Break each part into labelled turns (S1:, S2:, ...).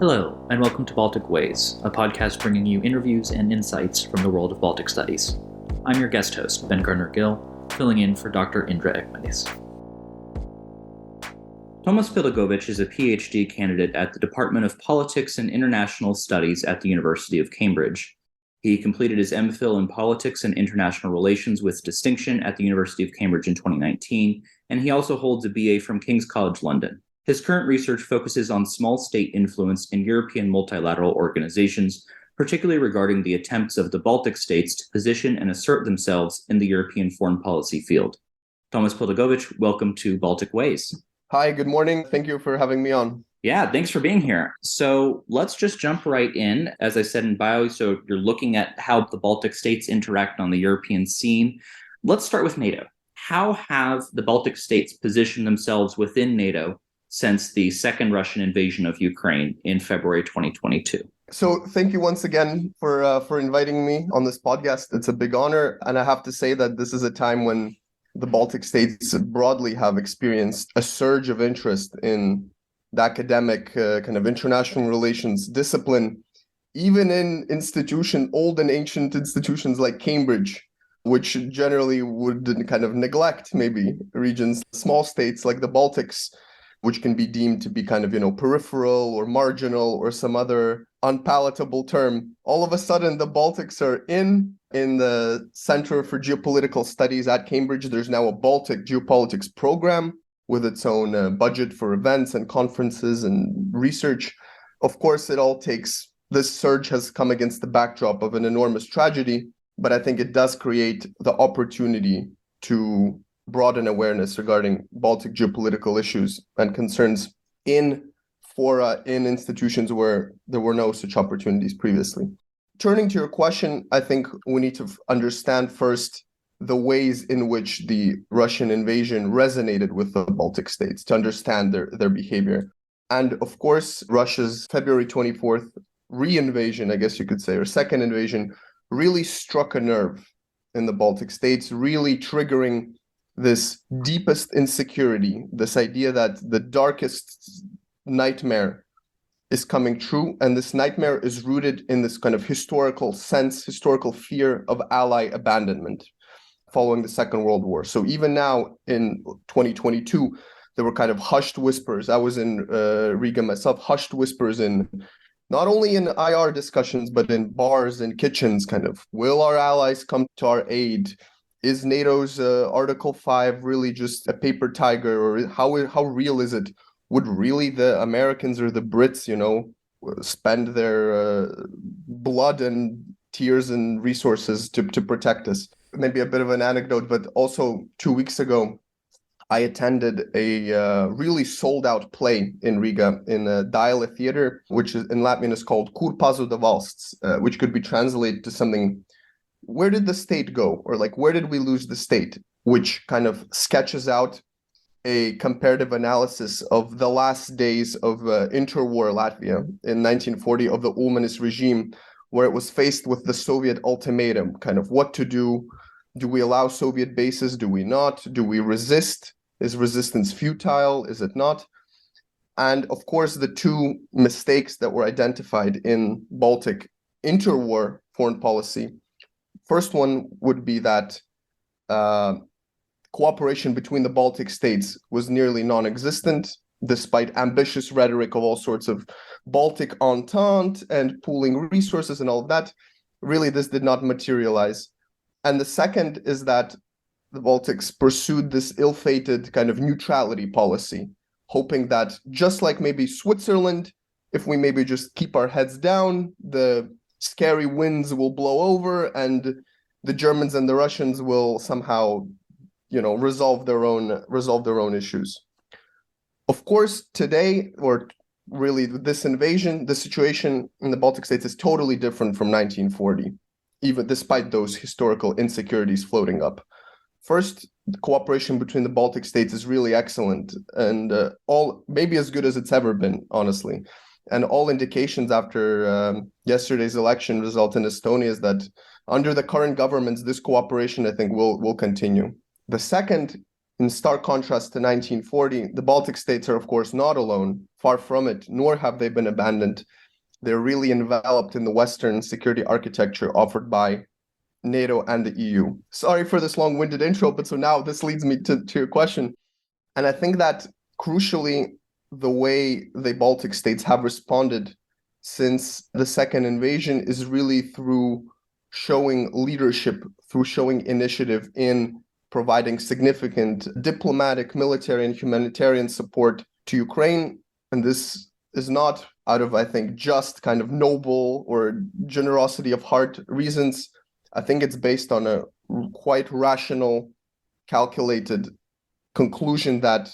S1: Hello, and welcome to Baltic Ways, a podcast bringing you interviews and insights from the world of Baltic studies. I'm your guest host, Ben Gardner-Gill, filling in for Dr. Indra Ekmenis. Tomass Pildegovičs is a PhD candidate at the Department of Politics and International Studies at the University of Cambridge. He completed his MPhil in Politics and International Relations with distinction at the University of Cambridge in 2019, and he also holds a BA from King's College London. His current research focuses on small state influence in European multilateral organizations, particularly regarding the attempts of the Baltic States to position and assert themselves in the European foreign policy field. Tomass Pildegovičs, welcome to Baltic Ways.
S2: Hi, good morning. Thank you for having me on.
S1: Yeah, thanks for being here. So let's just jump right in. As I said in bio, so you're looking at how the Baltic states interact on the European scene. Let's start with NATO. How have the Baltic states positioned themselves within NATO since the second Russian invasion of Ukraine in February 2022?
S2: So thank you once again for inviting me on this podcast. It's a big honor. And I have to say that this is a time when the Baltic states broadly have experienced a surge of interest in the academic kind of international relations discipline, even in old and ancient institutions like Cambridge, which generally would kind of neglect maybe regions, small states like the Baltics, which can be deemed to be kind of, peripheral or marginal or some other unpalatable term. All of a sudden, the Baltics are in the Center for Geopolitical Studies at Cambridge. There's now a Baltic geopolitics program with its own budget for events and conferences and research. Of course, this surge has come against the backdrop of an enormous tragedy, but I think it does create the opportunity to broaden awareness regarding Baltic geopolitical issues and concerns in fora, in institutions where there were no such opportunities previously. Turning to your question, I think we need to understand first the ways in which the Russian invasion resonated with the Baltic states to understand their behavior. And of course, Russia's February 24th re-invasion, I guess you could say, or second invasion, really struck a nerve in the Baltic states, really triggering this deepest insecurity, this idea that the darkest nightmare is coming true. And this nightmare is rooted in this kind of historical fear of ally abandonment following the Second World War. So even now in 2022, there were kind of hushed whispers. I was in Riga myself, hushed whispers in not only in IR discussions, but in bars and kitchens, kind of, will our allies come to our aid? Is NATO's Article 5 really just a paper tiger, or how real is it? Would really the Americans or the Brits, spend their blood and tears and resources to protect us? Maybe a bit of an anecdote, but also 2 weeks ago, I attended a really sold-out play in Riga in a Daila theater, which in Latvian is called Kur pazuda valsts, which could be translated to something, where did the state go? Or like, where did we lose the state? Which kind of sketches out a comparative analysis of the last days of interwar Latvia in 1940, of the Ulmanis regime, where it was faced with the Soviet ultimatum, kind of what to do. Do we allow Soviet bases? Do we not? Do we resist? Is resistance futile? Is it not? And of course, the two mistakes that were identified in Baltic interwar foreign policy. First one would be that cooperation between the Baltic states was nearly non-existent, despite ambitious rhetoric of all sorts of Baltic entente and pooling resources and all of that. Really, this did not materialize. And the second is that the Baltics pursued this ill-fated kind of neutrality policy, hoping that just like maybe Switzerland, if we maybe just keep our heads down, the scary winds will blow over and the Germans and the Russians will somehow, resolve their own issues. Of course, today, or really this invasion, the situation in the Baltic states is totally different from 1940, even despite those historical insecurities floating up. First, the cooperation between the Baltic states is really excellent and maybe as good as it's ever been, honestly. And all indications after yesterday's election result in Estonia is that under the current governments, this cooperation, I think, will continue. The second In stark contrast to 1940, the Baltic states are, of course, not alone, far from it, nor have they been abandoned. They're really enveloped in the Western security architecture offered by NATO and the EU. Sorry for this long-winded intro, but so now this leads me to your question. And I think that crucially, the way the Baltic states have responded since the second invasion is really through showing leadership, through showing initiative in providing significant diplomatic, military, and humanitarian support to Ukraine. And this is not out of, I think, just kind of noble or generosity of heart reasons. I think it's based on a quite rational, calculated conclusion that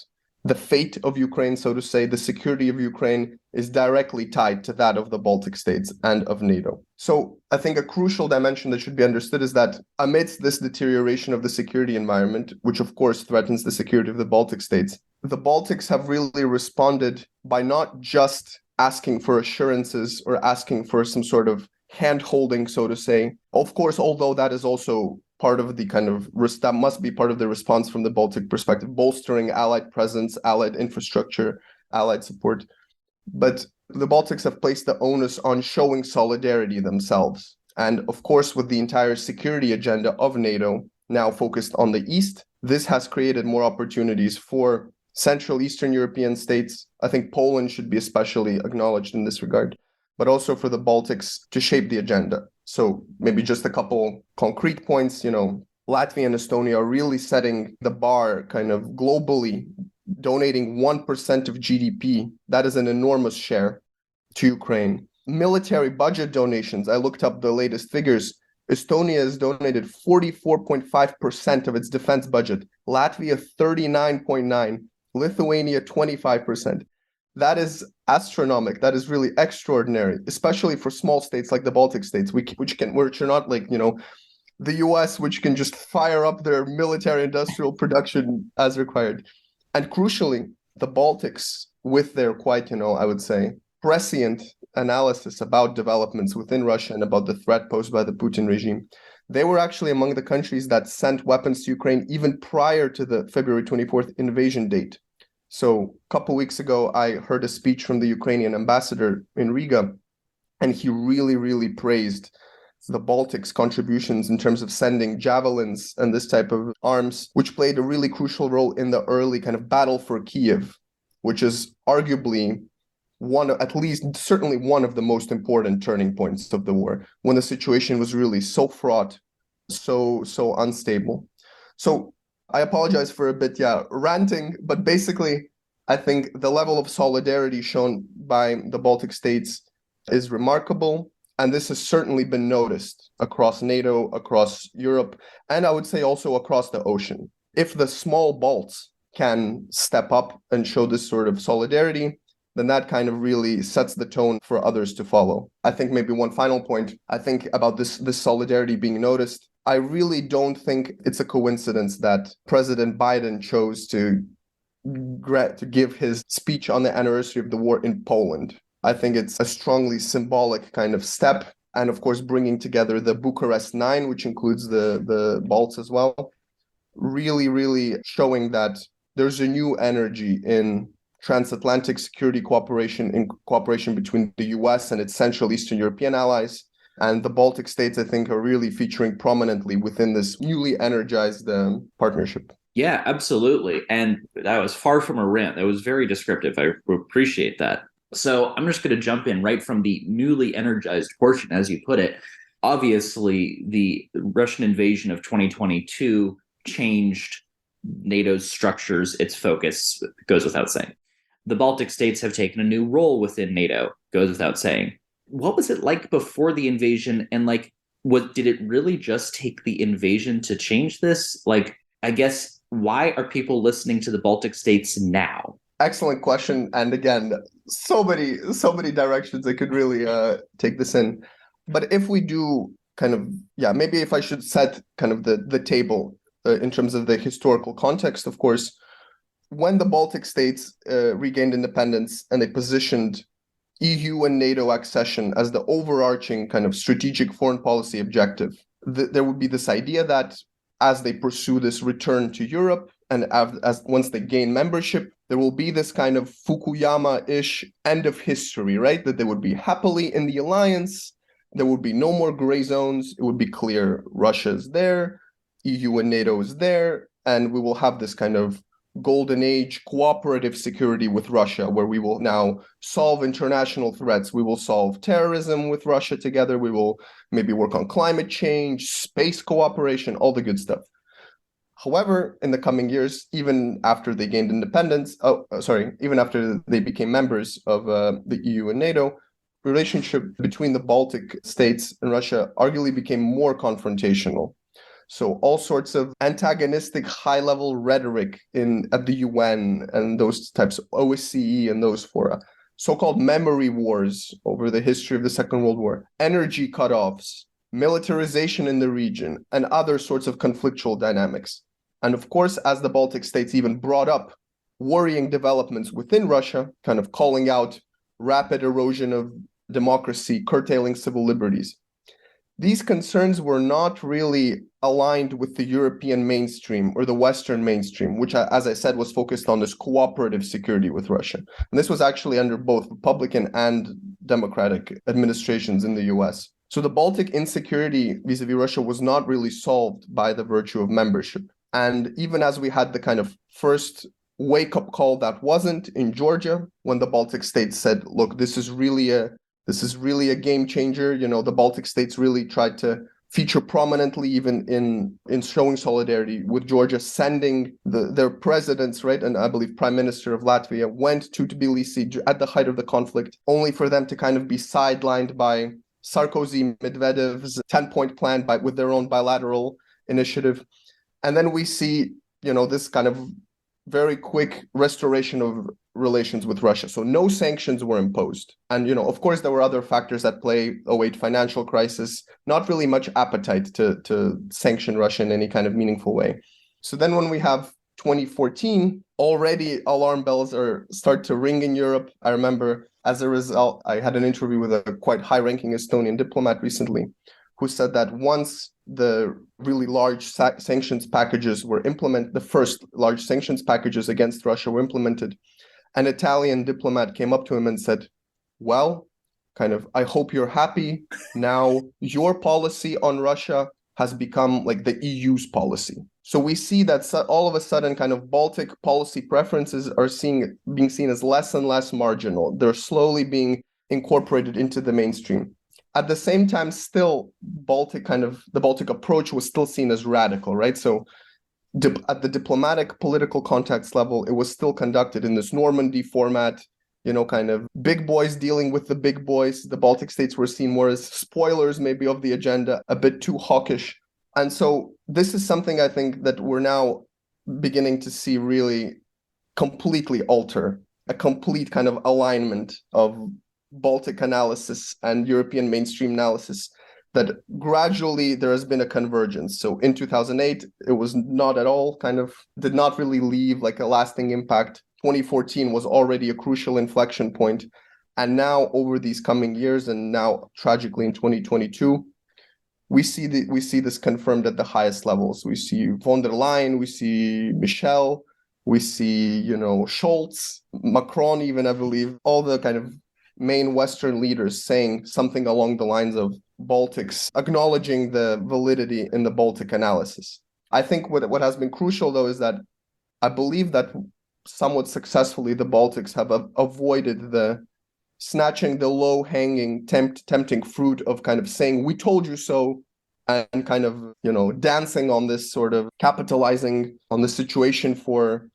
S2: the fate of Ukraine, so to say, the security of Ukraine is directly tied to that of the Baltic states and of NATO. So I think a crucial dimension that should be understood is that amidst this deterioration of the security environment, which of course threatens the security of the Baltic states, the Baltics have really responded by not just asking for assurances or asking for some sort of hand-holding, so to say. Of course, although that is also part of the kind of, that must be part of the response from the Baltic perspective, bolstering allied presence, allied infrastructure, allied support. But the Baltics have placed the onus on showing solidarity themselves. And of course, with the entire security agenda of NATO now focused on the East, this has created more opportunities for Central Eastern European states. I think Poland should be especially acknowledged in this regard, but also for the Baltics to shape the agenda. So maybe just a couple concrete points, Latvia and Estonia are really setting the bar kind of globally, donating 1% of GDP. That is an enormous share to Ukraine. Military budget donations, I looked up the latest figures. Estonia has donated 44.5% of its defense budget. Latvia, 39.9%. Lithuania, 25%. That is astronomical. That is really extraordinary, especially for small states like the Baltic states, which are not like, the US, which can just fire up their military industrial production as required. And crucially, the Baltics, with their quite, I would say, prescient analysis about developments within Russia and about the threat posed by the Putin regime, they were actually among the countries that sent weapons to Ukraine even prior to the February 24th invasion date. So a couple weeks ago, I heard a speech from the Ukrainian ambassador in Riga, and he really, really praised the Baltics' contributions in terms of sending javelins and this type of arms, which played a really crucial role in the early kind of battle for Kiev, which is arguably certainly one of the most important turning points of the war, when the situation was really so fraught, so unstable. So I apologize for a bit, ranting, but basically, I think the level of solidarity shown by the Baltic states is remarkable, and this has certainly been noticed across NATO, across Europe, and I would say also across the ocean. If the small Balts can step up and show this sort of solidarity, then that kind of really sets the tone for others to follow. I think maybe one final point, I think about this solidarity being noticed. I really don't think it's a coincidence that President Biden chose to give his speech on the anniversary of the war in Poland. I think it's a strongly symbolic kind of step. And of course, bringing together the Bucharest Nine, which includes the Balts as well, really, really showing that there's a new energy in transatlantic security cooperation, in cooperation between the US and its Central Eastern European allies. And the Baltic states, I think, are really featuring prominently within this newly energized partnership.
S1: Yeah, absolutely. And that was far from a rant. That was very descriptive. I appreciate that. So I'm just going to jump in right from the newly energized portion, as you put it. Obviously, the Russian invasion of 2022 changed NATO's structures, its focus, goes without saying. The Baltic states have taken a new role within NATO, goes without saying. What was it like before the invasion? And did it really just take the invasion to change this? I guess, why are people listening to the Baltic states now?
S2: Excellent question. And again, so many directions I could really take this in. But if we do maybe if I should set kind of the table in terms of the historical context, of course, when the Baltic states regained independence and they positioned EU and NATO accession as the overarching kind of strategic foreign policy objective, there would be this idea that as they pursue this return to Europe And as once they gain membership, there will be this kind of Fukuyama-ish end of history, right? That they would be happily in the alliance. There would be no more gray zones. It would be clear Russia is there, EU and NATO is there, and we will have this kind of golden age cooperative security with Russia, where we will now solve international threats. We will solve terrorism with Russia together. We will maybe work on climate change, space cooperation, all the good stuff. However, in the coming years, even after they gained independence, even after they became members of the EU and NATO, relationship between the Baltic states and Russia arguably became more confrontational. So all sorts of antagonistic high-level rhetoric at the UN and those types of OSCE and those fora, so-called memory wars over the history of the Second World War, energy cutoffs, militarization in the region, and other sorts of conflictual dynamics. And of course, as the Baltic states even brought up worrying developments within Russia, kind of calling out rapid erosion of democracy, curtailing civil liberties, these concerns were not really aligned with the European mainstream or the Western mainstream, which, as I said, was focused on this cooperative security with Russia. And this was actually under both Republican and Democratic administrations in the US. So the Baltic insecurity vis-a-vis Russia was not really solved by the virtue of membership. And even as we had the kind of first wake-up call that wasn't in Georgia, when the Baltic states said, look, this is really a game changer. You know, the Baltic states really tried to feature prominently even in showing solidarity with Georgia, sending their presidents, right? And I believe Prime Minister of Latvia went to Tbilisi at the height of the conflict, only for them to kind of be sidelined by Sarkozy, Medvedev's 10-point plan with their own bilateral initiative. And then we see, this kind of very quick restoration of relations with Russia. So no sanctions were imposed. And, of course, there were other factors at play, 2008 financial crisis, not really much appetite to sanction Russia in any kind of meaningful way. So then when we have 2014, already alarm bells start to ring in Europe. I remember as a result, I had an interview with a quite high-ranking Estonian diplomat recently who said that once the really large sanctions packages were implemented, the first large sanctions packages against Russia were implemented, an Italian diplomat came up to him and said, well, I hope you're happy. Now your policy on Russia has become like the EU's policy. So we see that all of a sudden kind of Baltic policy preferences are being seen as less and less marginal. They're slowly being incorporated into the mainstream. At the same time, still the Baltic approach was still seen as radical, right? So at the diplomatic political context level, it was still conducted in this Normandy format, kind of big boys dealing with the big boys. The Baltic states were seen more as spoilers maybe of the agenda, a bit too hawkish. And so this is something I think that we're now beginning to see really completely alter, a complete kind of alignment of Baltic analysis and European mainstream analysis, that gradually there has been a convergence. So in 2008, it was not at all did not really leave like a lasting impact. 2014 was already a crucial inflection point. And now over these coming years, and now tragically in 2022, we see this confirmed at the highest levels. We see von der Leyen, we see Michel, we see, Scholz, Macron even, I believe, all the kind of main Western leaders saying something along the lines of Baltics, acknowledging the validity in the Baltic analysis. I think what has been crucial, though, is that I believe that somewhat successfully the Baltics have avoided snatching the low-hanging, tempting fruit of kind of saying, we told you so, and kind of, dancing on this sort of capitalizing on the situation for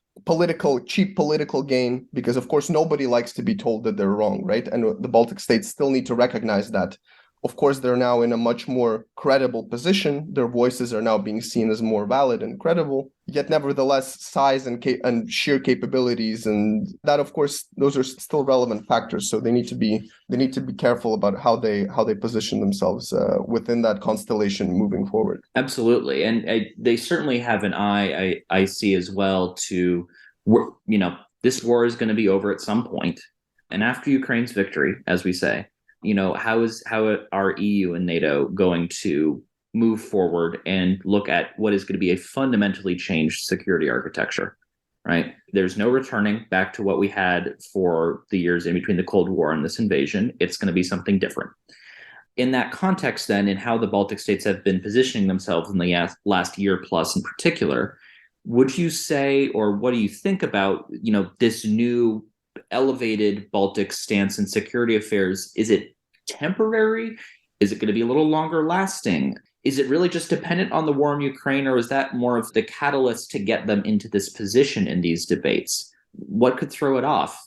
S2: cheap political gain, because of course nobody likes to be told that they're wrong, right? And the Baltic states still need to recognize that. Of course, they're now in a much more credible position. Their voices are now being seen as more valid and credible. Yet, nevertheless, size and sheer capabilities, and that, of course, those are still relevant factors. So they need to be careful about how they position themselves within that constellation moving forward.
S1: Absolutely, and they certainly have an eye. I see as well to, this war is going to be over at some point, and after Ukraine's victory, as we say. How are EU and NATO going to move forward and look at what is going to be a fundamentally changed security architecture, right? There's no returning back to what we had for the years in between the Cold War and this invasion. It's going to be something different. In that context, then, in how the Baltic states have been positioning themselves in the last year plus in particular, would you say, or what do you think about, this new elevated Baltic stance in security affairs? Is it temporary? Is it going to be a little longer lasting? Is it really just dependent on the war in Ukraine, or is that more of the catalyst to get them into this position in these debates? What could throw it off?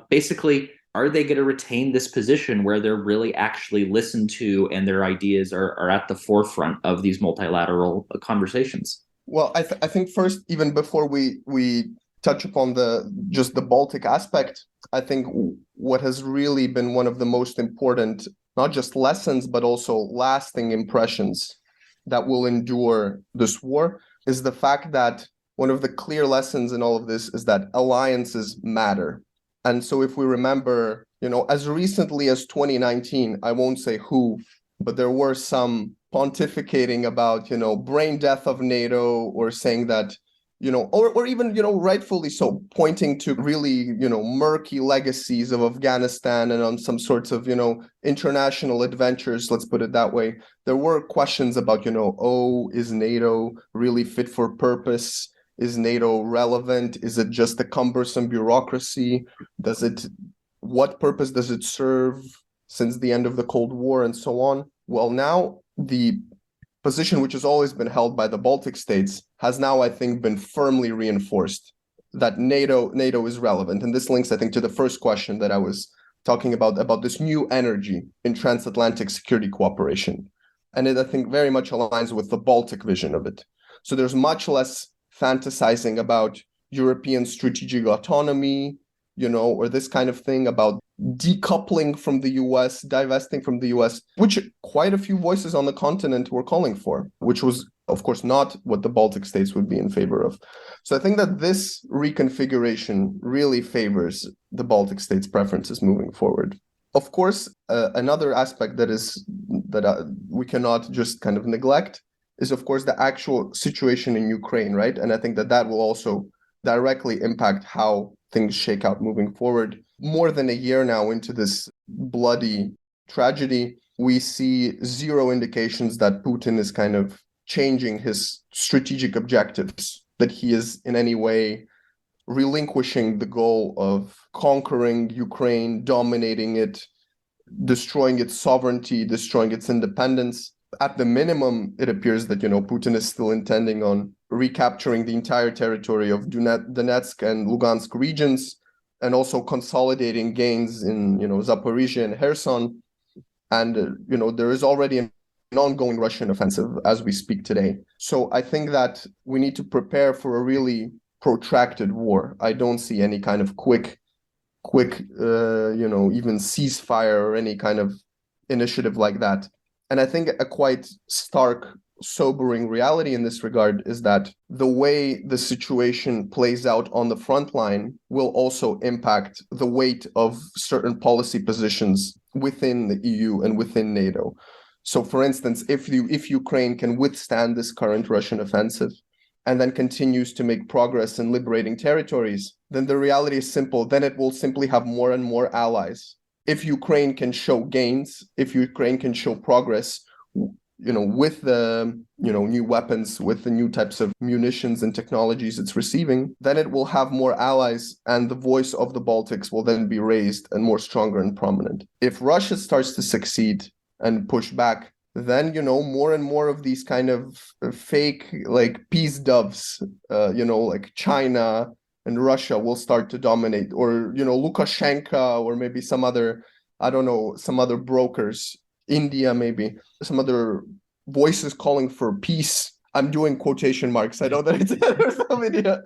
S1: Basically, are they going to retain this position where they're really actually listened to and their ideas are at the forefront of these multilateral conversations?
S2: Well, I think first, even before we touch upon just the Baltic aspect, I think what has really been one of the most important, not just lessons, but also lasting impressions that will endure this war, is the fact that one of the clear lessons in all of this is that alliances matter. And so if we remember, as recently as 2019, I won't say who, but there were some pontificating about, brain death of NATO, or saying that, or even, rightfully so, pointing to really, murky legacies of Afghanistan and on some sorts of, international adventures, let's put it that way. There were questions about, is NATO really fit for purpose? Is NATO relevant? Is it just a cumbersome bureaucracy? What purpose does it serve since the end of the Cold War and so on? Well, now the position which has always been held by the Baltic states has now, I think, been firmly reinforced, that NATO is relevant. And this links, I think, to the first question that I was talking about this new energy in transatlantic security cooperation. And it, I think, very much aligns with the Baltic vision of it. So there's much less fantasizing about European strategic autonomy, or this kind of thing about decoupling from the US, divesting from the US, which quite a few voices on the continent were calling for, which was, of course, not what the Baltic states would be in favor of. So I think that this reconfiguration really favors the Baltic states' preferences moving forward. Of course, another aspect that we cannot just kind of neglect is, of course, the actual situation in Ukraine, right? And I think that will also directly impact how things shake out moving forward. More than a year now into this bloody tragedy, we see zero indications that Putin is kind of changing his strategic objectives, that he is in any way relinquishing the goal of conquering Ukraine, dominating it, destroying its sovereignty, destroying its independence. At the minimum, it appears that, Putin is still intending on recapturing the entire territory of Donetsk and Lugansk regions, and also consolidating gains in, Zaporizhia and Kherson. And, there is already an ongoing Russian offensive as we speak today. So I think that we need to prepare for a really protracted war. I don't see any kind of quick, even ceasefire or any kind of initiative like that. And I think a quite stark, sobering reality in this regard is that the way the situation plays out on the front line will also impact the weight of certain policy positions within the EU and within NATO. So, for instance, if Ukraine can withstand this current Russian offensive and then continues to make progress in liberating territories, then the reality is simple. Then it will simply have more and more allies. If Ukraine can show gains, if Ukraine can show progress, with the, new weapons, with the new types of munitions and technologies it's receiving, then it will have more allies, and the voice of the Baltics will then be raised and more stronger and prominent. If Russia starts to succeed and push back, then, more and more of these kind of fake, peace doves, like China and Russia will start to dominate, or, Lukashenko, or maybe some other brokers, India, maybe some other voices calling for peace. I'm doing quotation marks. I know that it's social media.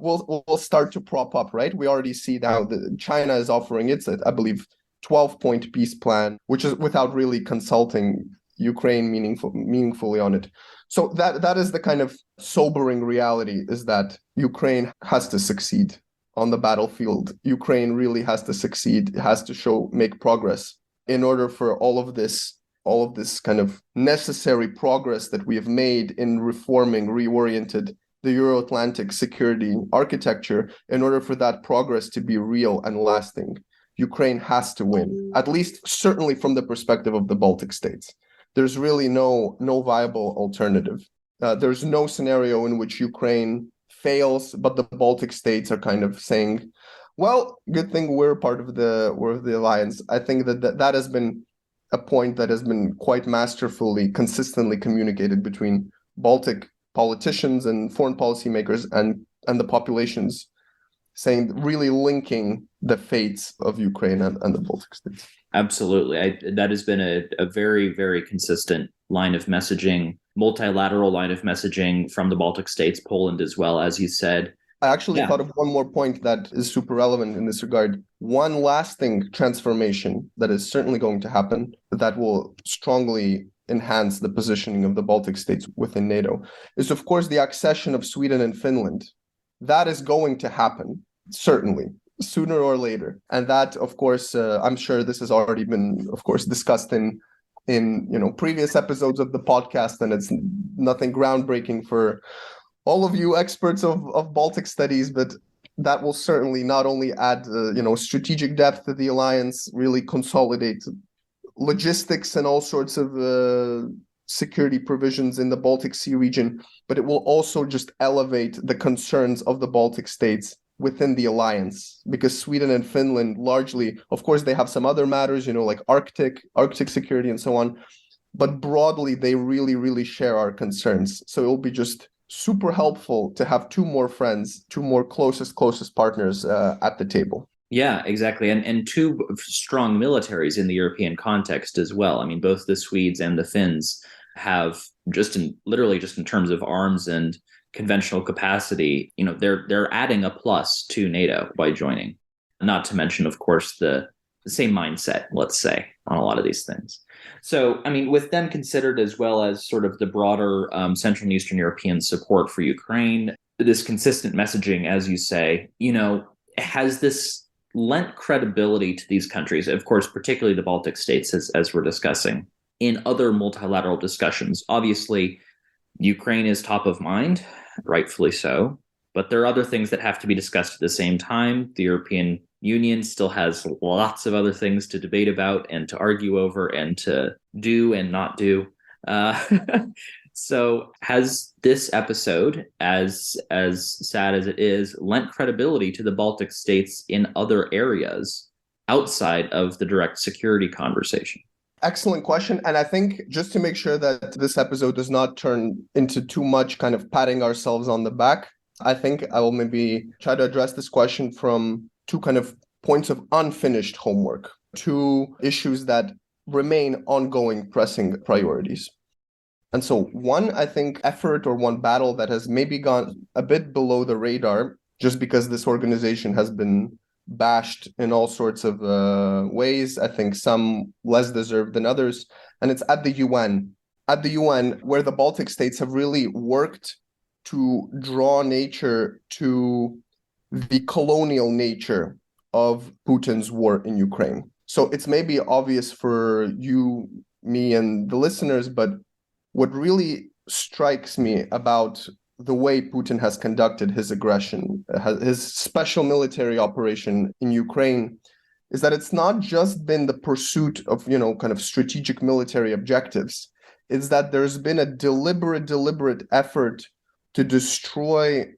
S2: Will start to prop up, right? We already see now that China is offering its, I believe, 12-point peace plan, which is without really consulting Ukraine meaningfully on it. So that is the kind of sobering reality, is that Ukraine has to succeed on the battlefield. Ukraine really has to succeed, has to make progress in order for all of this all of this kind of necessary progress that we have made in reforming, reoriented the Euro-Atlantic security architecture, in order for that progress to be real and lasting, Ukraine has to win, at least certainly from the perspective of the Baltic states. There's really no viable alternative. There's no scenario in which Ukraine fails, but the Baltic states are kind of saying, well, good thing we're part of the alliance. I think that has been a point that has been quite masterfully, consistently communicated between Baltic politicians and foreign policymakers and the populations, saying, really linking the fates of Ukraine and the Baltic states.
S1: Absolutely. That has been a very, very consistent line of messaging, multilateral line of messaging from the Baltic states, Poland as well, as you said.
S2: I actually thought of one more point that is super relevant in this regard. One lasting transformation that is certainly going to happen, that will strongly enhance the positioning of the Baltic states within NATO, is, of course, the accession of Sweden and Finland. That is going to happen, certainly, sooner or later. And that, of course, I'm sure this has already been, of course, discussed in previous episodes of the podcast, and it's nothing groundbreaking for all of you experts of Baltic studies, but that will certainly not only add strategic depth to the alliance, really consolidate logistics and all sorts of security provisions in the Baltic Sea region, but it will also just elevate the concerns of the Baltic states within the alliance, because Sweden and Finland largely, of course, they have some other matters, like Arctic security and so on, but broadly, they really, really share our concerns. So it will be just super helpful to have two more friends, two more closest partners at the table.
S1: Yeah, exactly. And two strong militaries in the European context as well. I mean, both the Swedes and the Finns have literally in terms of arms and conventional capacity, they're adding a plus to NATO by joining. Not to mention, of course, the same mindset, let's say, on a lot of these things. So, I mean, with them considered, as well as sort of the broader Central and Eastern European support for Ukraine, this consistent messaging, as you say, has this lent credibility to these countries, of course, particularly the Baltic states, as we're discussing, in other multilateral discussions. Obviously, Ukraine is top of mind, rightfully so, but there are other things that have to be discussed at the same time. The European Union still has lots of other things to debate about and to argue over and to do and not do. So has this episode, as sad as it is, lent credibility to the Baltic states in other areas outside of the direct security conversation?
S2: Excellent question. And I think, just to make sure that this episode does not turn into too much kind of patting ourselves on the back, I think I will maybe try to address this question from two kind of points of unfinished homework, two issues that remain ongoing pressing priorities. And so one, I think, effort or one battle that has maybe gone a bit below the radar, just because this organization has been bashed in all sorts of ways, I think some less deserved than others, and it's at the UN. At the UN, where the Baltic states have really worked to draw nature to the colonial nature of Putin's war in Ukraine. So it's maybe obvious for you, me, and the listeners, but what really strikes me about the way Putin has conducted his aggression, his special military operation in Ukraine, is that it's not just been the pursuit of, kind of strategic military objectives. It's that there's been a deliberate effort to destroy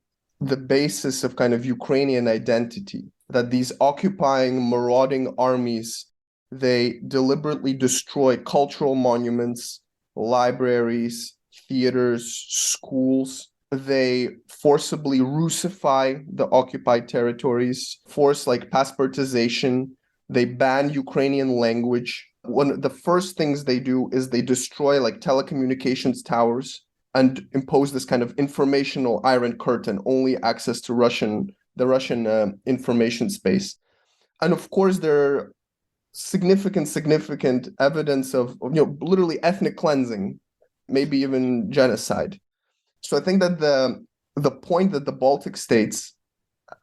S2: the basis of kind of Ukrainian identity, that these occupying, marauding armies, they deliberately destroy cultural monuments, libraries, theaters, schools. They forcibly Russify the occupied territories, force like passportization. They ban Ukrainian language. One of the first things they do is they destroy like telecommunications towers and impose this kind of informational iron curtain, only access to the Russian information space. And of course, there are significant evidence of literally ethnic cleansing, maybe even genocide. So I think that the point that the Baltic states,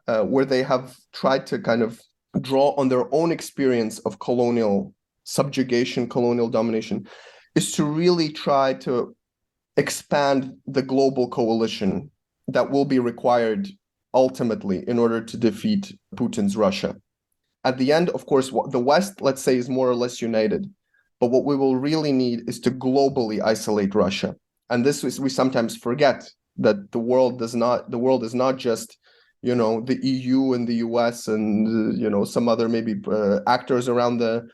S2: where they have tried to kind of draw on their own experience of colonial subjugation, colonial domination, is to really try to expand the global coalition that will be required ultimately in order to defeat Putin's Russia. At the end, of course, the West, let's say, is more or less united. But what we will really need is to globally isolate Russia. And this is, we sometimes forget that the world is not just, the EU and the US and, some other maybe actors around the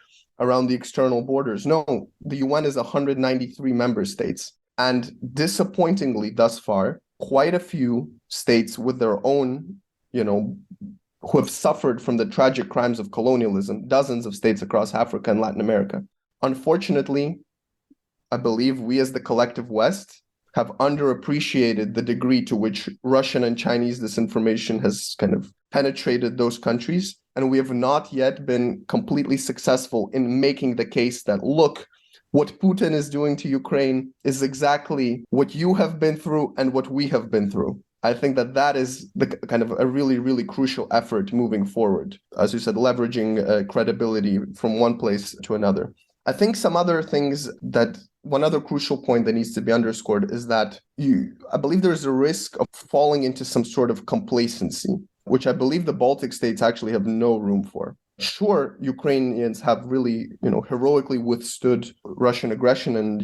S2: external borders. No, the UN is 193 member states. And disappointingly, thus far, quite a few states with their own, who have suffered from the tragic crimes of colonialism, dozens of states across Africa and Latin America. Unfortunately, I believe we as the collective West have underappreciated the degree to which Russian and Chinese disinformation has kind of penetrated those countries. And we have not yet been completely successful in making the case that, look, what Putin is doing to Ukraine is exactly what you have been through and what we have been through. I think that is the kind of a really, really crucial effort moving forward. As you said, leveraging credibility from one place to another. I think some other things one other crucial point that needs to be underscored is that I believe there's a risk of falling into some sort of complacency, which I believe the Baltic states actually have no room for. Sure, Ukrainians have really, heroically withstood Russian aggression and,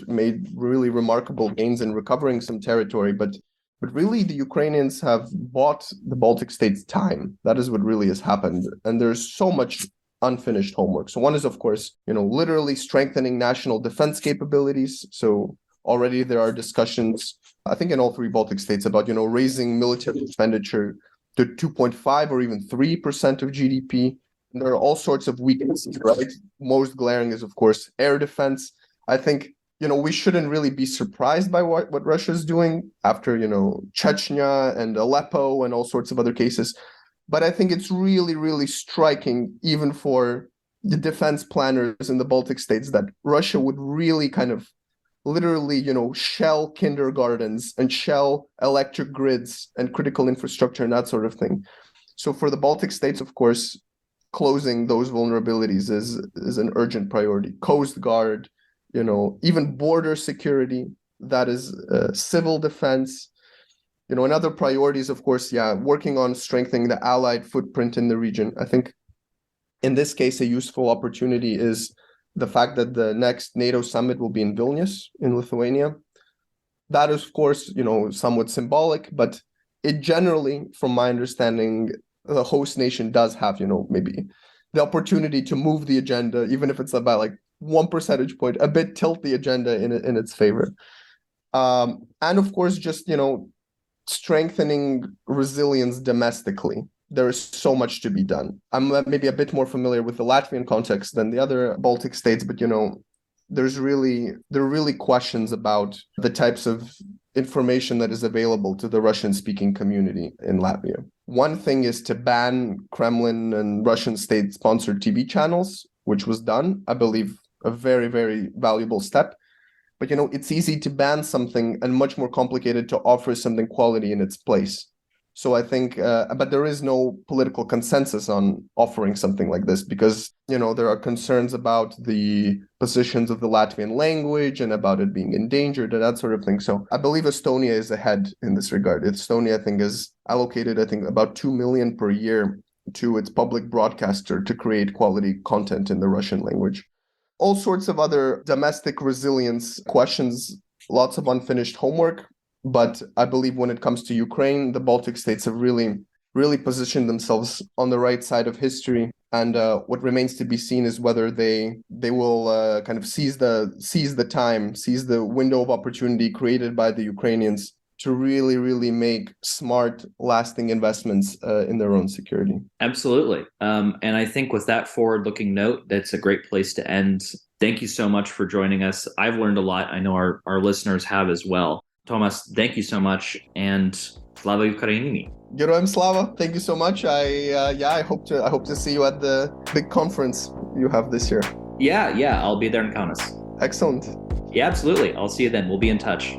S2: made really remarkable gains in recovering some territory. But really, the Ukrainians have bought the Baltic states time. That is what really has happened. And there's so much unfinished homework. So one is, of course, literally strengthening national defense capabilities. So already there are discussions, I think in all three Baltic states, about, raising military expenditure to 2.5 or even 3% of GDP. And there are all sorts of weaknesses, right? Most glaring is, of course, air defense. I think, we shouldn't really be surprised by what Russia is doing after, Chechnya and Aleppo and all sorts of other cases. But I think it's really, really striking, even for the defense planners in the Baltic states, that Russia would really kind of literally, shell kindergartens and shell electric grids and critical infrastructure and that sort of thing. So for the Baltic states, of course, closing those vulnerabilities is an urgent priority. Coast Guard, even border security, that is civil defense. And other priorities, of course, working on strengthening the allied footprint in the region. I think in this case, a useful opportunity is the fact that the next NATO summit will be in Vilnius in Lithuania. That is, of course, somewhat symbolic, but it generally, from my understanding, the host nation does have, maybe the opportunity to move the agenda, even if it's about like 1 percentage point, a bit tilt the agenda in its favor. And of course, just, strengthening resilience domestically. There is so much to be done. I'm maybe a bit more familiar with the Latvian context than the other Baltic states, but there are really questions about the types of information that is available to the Russian-speaking community in Latvia. One thing is to ban Kremlin and Russian state-sponsored TV channels, which was done, I believe, a very, very valuable step. But it's easy to ban something and much more complicated to offer something quality in its place. So I think, but there is no political consensus on offering something like this because, there are concerns about the positions of the Latvian language and about it being endangered and that sort of thing. So I believe Estonia is ahead in this regard. Estonia, I think, is allocated, about 2 million per year to its public broadcaster to create quality content in the Russian language. All sorts of other domestic resilience questions, lots of unfinished homework. But I believe when it comes to Ukraine, the Baltic states have really, really positioned themselves on the right side of history. And what remains to be seen is whether they will kind of seize the window of opportunity created by the Ukrainians to really, really make smart, lasting investments in their own security.
S1: Absolutely. And I think with that forward-looking note, that's a great place to end. Thank you so much for joining us. I've learned a lot. I know our listeners have as well. Tomass, thank you so much, and Slava Ukraini.
S2: Geroyam Slava, thank you so much. I hope to see you at the big conference you have this year.
S1: Yeah, I'll be there in Kaunas.
S2: Excellent.
S1: Yeah, absolutely. I'll see you then. We'll be in touch.